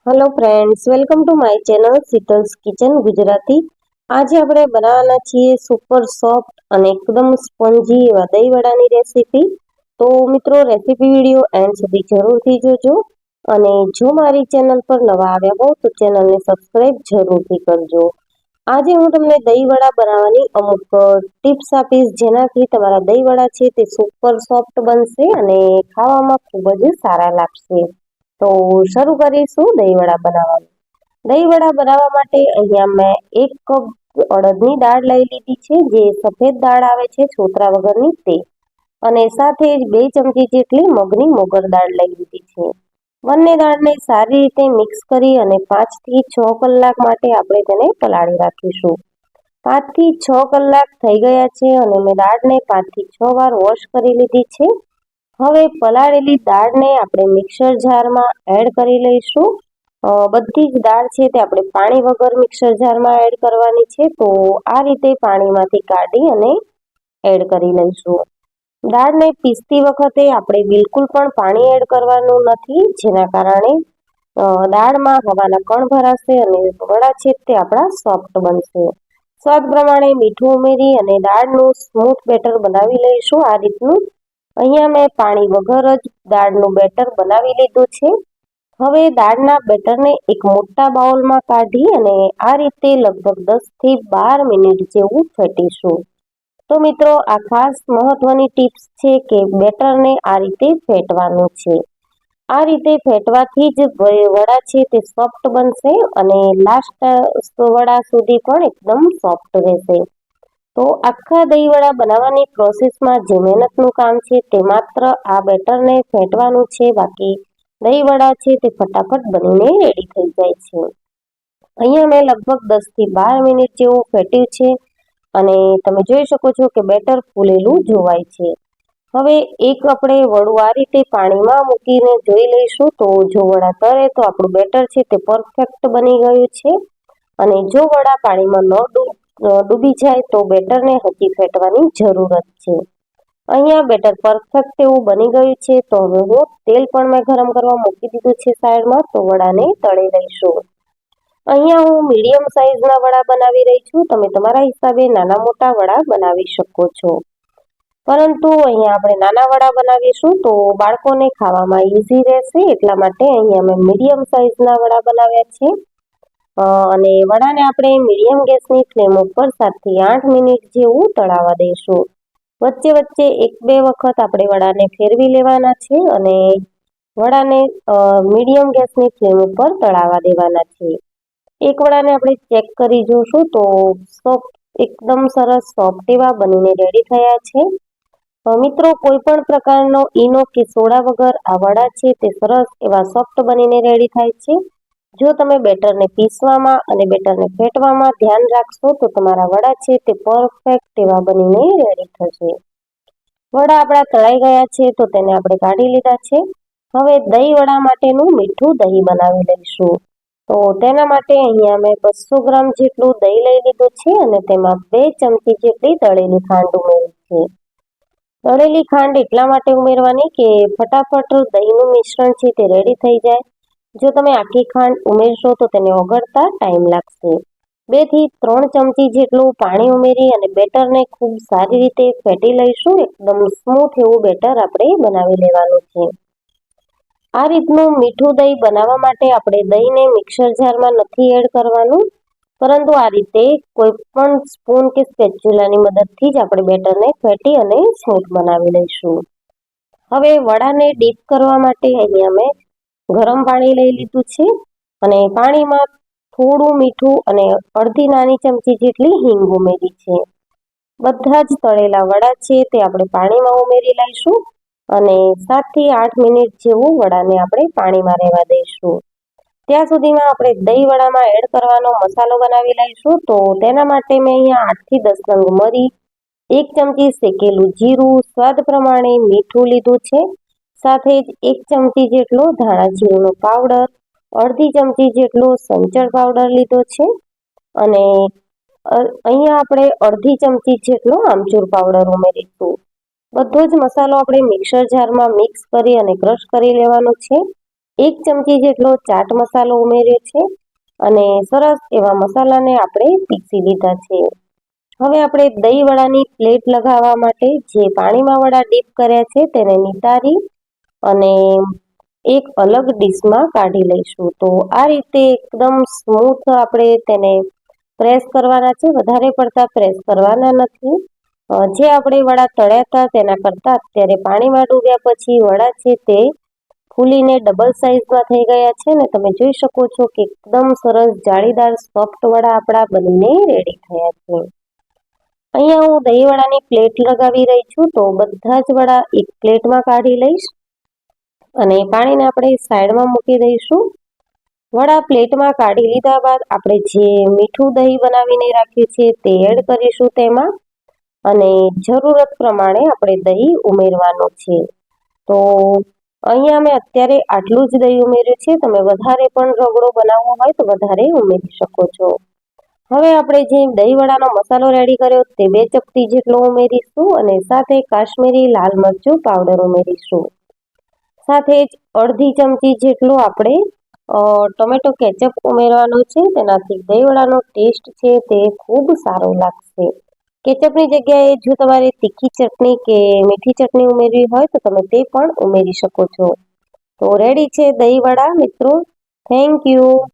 Hello friends, welcome to my channel Sheetal's kitchen Gujarati. આજે આપણે બનાવવાના છીએ સુપર સોફ્ટ અને એકદમ સ્પોન્જી એવા દહીંવડાની રેસીપી. તો મિત્રો, રેસીપી વિડીયો એન્ડ સુધી જરૂરથી જોજો. અને જો મારી ચેનલ પર નવા આવ્યા હો તો ચેનલને સબસ્ક્રાઇબ જરૂરથી કરજો. આજે હું તમને દહીંવડા બનાવવાની અમુક ટિપ્સ આપીશ, જેનાથી તમારા દહીંવડા છે તે સુપર સોફ્ટ બનશે અને ખાવામાં ખૂબ જ સારા લાગશે. તો શરૂ કરીશું દહીંવડા બનાવવાનું. દહીંવડા બનાવવા માટે અહીંયા મેં 1 કપ અડદની દાળ લઈ લીધી છે, જે સફેદ દાળ આવે છે છોતરા વગરની તે. અને સાથે જ 2 ચમચી જેટલી મગની મોગર દાળ લઈ લીધી છે. બંને દાળને સારી રીતે મિક્સ કરી અને 5 થી 6 કલાક માટે આપણે તેને પલાળી રાખીશું. 5 થી 6 કલાક થઈ ગયા છે અને મેં દાળને 5 થી 6 વાર વોશ કરી લીધી છે. હવે પલાળેલી દાળને આપણે મિક્સર જારમાં એડ કરી લઈશું. બધી જ દાળ છે તે આપણે પાણી વગર મિક્સર જારમાં એડ કરવાની છે. તો આ રીતે પાણીમાંથી કાઢી અને એડ કરી લઈશું. દાળને પીસતી વખતે આપણે બિલકુલ પણ પાણી એડ કરવાનું નથી, જેના કારણે દાળમાં હવાના કણ ભરાશે અને વડા છે તે આપણા સોફ્ટ બનશે. સ્વાદ પ્રમાણે મીઠું ઉમેરી અને દાળનું સ્મૂથ બેટર બનાવી લઈશું. આ રીતનું અહીંયા મેં પાણી વગર જ દાળનું બેટર બનાવી લીધું છે. હવે દાળના બેટરને એક મોટા બાઉલમાં કાઢી અને આ રીતે લગભગ 10 થી 12 મિનિટ જેવું ફેટીશું. તો મિત્રો, આ ખાસ મહત્વની ટિપ્સ છે કે બેટરને આ રીતે ફેટવાનું છે. આ રીતે ફેટવાથી જ વડા છે તે સોફ્ટ બનશે અને લાસ્ટ વડા સુધી પણ એકદમ સોફ્ટ રહેશે. તો આખા દહીંવડા બનાવવાની પ્રોસેસમાં જે મહેનતનું કામ છે તે માત્ર આ બેટરને ફેટવાનું છે. બાકી દહીંવડા છે તે ફટાફટ બનીને રેડી થઈ જાય છે. અહીંયા મેં લગભગ 10 થી 12 મિનિટ જેવું ફેટ્યું છે અને તમે જોઈ શકો છો કે બેટર ફૂલેલું જોવાય છે. હવે એક આપણે વડું આ રીતે પાણીમાં મૂકીને જોઈ લઈશું. તો જો વડા તરે તો આપણું બેટર છે તે પરફેક્ટ બની ગયું છે. અને જો વડા પાણીમાં ન ડૂબી જાય તો બેટરને હજી ફેટવાની જરૂરત છે. અહીંયા બેટર પરફેક્ટ એવું બની ગયું છે. તો હવે હું તેલ પણ મેં ગરમ કરવા મૂકી દીધું છે સાઈડમાં. તો વડાને તળી લઈશું. અહીંયા હું મીડિયમ સાઈઝના વડા બનાવી રહી છું. તમે તમારા હિસાબે નાના મોટા વડા બનાવી શકો છો. પરંતુ અહીંયા આપણે નાના વડા બનાવીશું તો બાળકોને ખાવામાં ઈઝી રહેશે, એટલા માટે અહીંયા મેં મીડિયમ સાઈઝના વડા બનાવ્યા છે. અને વડાને આપણે મીડિયમ ગેસની ફ્લેમ ઉપર 7 થી 8 મિનિટ જેવું તળાવવા દઈશું. વચ્ચે વચ્ચે 1-2 વખત આપણે વડાને ફેરવી લેવાના છે અને વડાને મીડિયમ ગેસની ફ્લેમ ઉપર તળાવવા દેવાના છે. એક વડાને આપણે ચેક કરી જોશું તો સોફ્ટ, એકદમ સરસ સોફ્ટ એવા બનીને રેડી થયા છે. મિત્રો, કોઈ પણ પ્રકારનો ઈનો કે સોડા વગર આ વડા છે તે સરસ એવા સોફ્ટ બનીને રેડી થાય છે. જો તમે બેટરને પીસવામાં અને બેટરને ફેટવામાં ધ્યાન રાખશો તો તમારા વડા છે તે પરફેક્ટ એવા બનીને રેડી થશે. વડા આપણા તળાઈ ગયા છે તો તેને આપણે કાઢી લીધા છે. હવે દહીં વડા માટેનું મીઠું દહીં બનાવી લઈશું. તો તેના માટે અહીંયા મેં 200 ગ્રામ જેટલું દહીં લઈ લીધું છે અને તેમાં 2 ચમચી જેટલી દળેલી ખાંડ ઉમેરી છે. દળેલી ખાંડ એટલા માટે ઉમેરવાની કે ફટાફટ દહીંનું મિશ્રણ છે તે રેડી થઈ જાય. જો તમે આખી ખાંડ ઉમેરશો તો તેને ઓગળતા ટાઈમ લાગશે. 2 થી 3 ચમચી જેટલું પાણી ઉમેરી અને બેટરને ખૂબ સારી રીતે ફેટી લઈશું. એકદમ સ્મૂથ એવું બેટર આપણે બનાવી લેવાનું છે. આ રીતનું મીઠું દહીં બનાવવા માટે આપણે દહીંને મિક્સર જારમાં નથી એડ કરવાનું, પરંતુ આ રીતે કોઈ પણ સ્પૂન કે સ્પેચ્યુલાની મદદથી જ આપણે બેટરને ફેટી અને સ્મૂથ બનાવી લઈશું. હવે વડાને ડીપ કરવા માટે અહીંયા મેં ગરમ પાણી લઈ લીધું છે અને પાણીમાં થોડું મીઠું અને અડધી નાની ચમચી જેટલી હિંગ ઉમેરી છે. બધા જ તળેલા વડા છે તે આપણે પાણીમાં ઉમેરી લઈશું અને 7 થી 8 મિનિટ જેવું વડાને આપણે પાણીમાં રહેવા દઈશું. ત્યાં સુધીમાં આપણે દહીં વડામાં એડ કરવાનો મસાલો બનાવી લઈશું. તો તેના માટે મેં અહીંયા 8 થી 10 નંગ મરી, 1 ચમચી શેકેલું જીરું, સ્વાદ પ્રમાણે મીઠું લીધું છે. સાથે જ 1 ચમચી જેટલો ધાણા જીરુંનો પાવડર, અડધી ચમચી જેટલો સંચળ પાવડર લીધો છે અને અહીંયા આપણે અડધી ચમચી જેટલો આમચૂર પાવડર ઉમેરીશું. બધો જ મસાલો આપણે મિક્સર જારમાં મિક્સ કરી અને ક્રશ કરી લેવાનો છે. 1 ચમચી જેટલો ચાટ મસાલો ઉમેર્યો છે અને સરસ એવા મસાલાને આપણે પીસી લીધા છે. હવે આપણે દહીં વડાની પ્લેટ લગાવવા માટે જે પાણીમાં વડા ડીપ કર્યા છે તેને નિતારી અને એક અલગ ડીશમાં કાઢી લઈશું. તો આ રીતે એકદમ સ્મૂથ આપણે તેને પ્રેસ કરવાના છે, વધારે પડતા પ્રેસ કરવાના નથી. જે આપણે વડા તળ્યા હતા તેના કરતાં અત્યારે પાણીમાં ડૂબ્યા પછી વડા છે તે ફૂલીને ડબલ સાઇઝમાં થઈ ગયા છે ને તમે જોઈ શકો છો કે એકદમ સરસ જાળીદાર સોફ્ટ વડા આપણા બનીને રેડી થયા છે. અહીંયા હું દહીં વડાની પ્લેટ લગાવી રહી છું, તો બધા જ વડા એક પ્લેટમાં કાઢી લઈશ અને પાણીને આપણે સાઈડમાં મૂકી દઈશું. વડા પ્લેટમાં કાઢી લીધા બાદ આપણે જે મીઠું દહીં બનાવીને રાખ્યું છે તે એડ કરીશું તેમાં અને જરૂરત પ્રમાણે આપણે દહીં ઉમેરવાનું છે. તો અહીંયા મેં અત્યારે આટલું જ દહીં ઉમેર્યું છે. તમે વધારે પણ રગડો બનાવવો હોય તો વધારે ઉમેરી શકો છો. હવે આપણે જે દહીં વડાનો મસાલો રેડી કર્યો તે 2 ચપટી જેટલો ઉમેરીશું અને સાથે કાશ્મીરી લાલ મરચું પાવડર ઉમેરીશું. સાથે જ અડધી ચમચી જેટલો આપણે ટોમેટો કેચઅપ ઉમેરવાનો છે. તેનાથી દહીં વડાનો ટેસ્ટ છે તે ખૂબ સારો લાગશે. કેચઅપની જગ્યાએ જો તમારે તીખી ચટણી કે મીઠી ચટણી ઉમેરવી હોય તો તમે તે પણ ઉમેરી શકો છો. તો રેડી છે દહીં વડા મિત્રો. Thank you.